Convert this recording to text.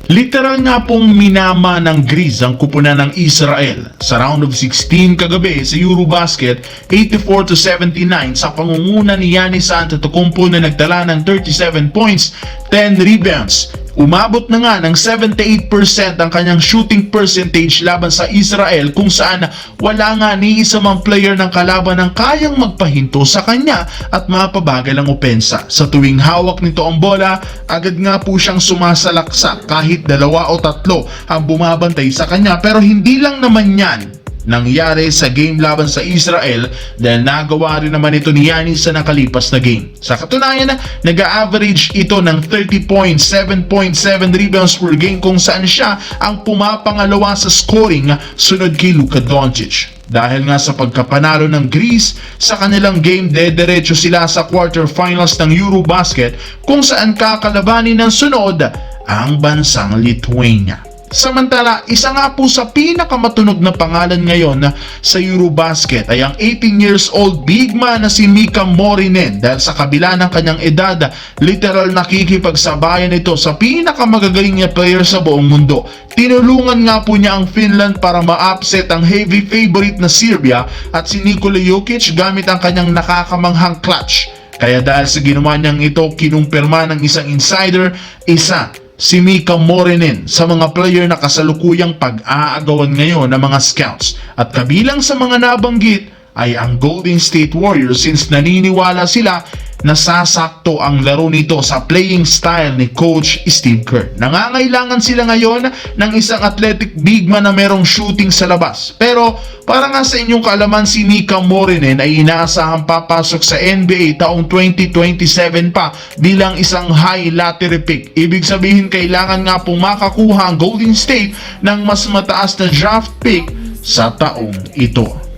Literal nga pong minama ng Greece ang kupunan ng Israel sa round of 16 kagabi sa Eurobasket 84-79 sa pangunguna ni Giannis Antetokounmpo na nagtala ng 37 points, 10 rebounds. Umabot na nga ng 78% ang kanyang shooting percentage laban sa Israel kung saan wala nga ni isa mang player ng kalaban ang kayang magpahinto sa kanya at mapabagal ang opensa. Sa tuwing hawak nito ang bola, agad nga po siyang sumasalaksak kahit dalawa o tatlo ang bumabantay sa kanya, pero hindi lang naman yan nangyari sa game laban sa Israel dahil nagawa rin naman ito ni Giannis sa nakalipas na game. Sa katunayan, nag-average ito ng 30 points, 7.7 rebounds per game kung saan siya ang pumapangalawa sa scoring sunod kay Luka Doncic. Dahil nga sa pagkapanalo ng Greece sa kanilang game, dediretso sila sa quarterfinals ng Eurobasket kung saan kakalabanin ng sunod ang bansang Lithuania. Samantala, isa nga po sa pinakamatunog na pangalan ngayon sa Eurobasket ay ang 18 years old big man na si Mika Morinen. Dahil sa kabila ng kanyang edad, literal nakikipagsabayan ito sa pinakamagagaling niya player sa buong mundo. Tinulungan nga po niya ang Finland para ma-upset ang heavy favorite na Serbia at si Nikola Jokic gamit ang kanyang nakakamanghang clutch. Kaya dahil sa ginawa niyang ito, kinumpirma ng isang insider, si Mika Morinen sa mga player na kasalukuyang pag-aagawan ngayon ng mga scouts. At kabilang sa mga nabanggit ay ang Golden State Warriors since naniniwala sila na sasakto ang laro nito sa playing style ni Coach Steve Kerr. Nangangailangan sila ngayon ng isang athletic big man na merong shooting sa labas. Pero para nga sa inyong kaalaman, si Mika Morinen ay inaasahang papasok sa NBA taong 2027 pa bilang isang high lottery pick. Ibig sabihin, kailangan nga pong makakuha ang Golden State ng mas mataas na draft pick sa taong ito.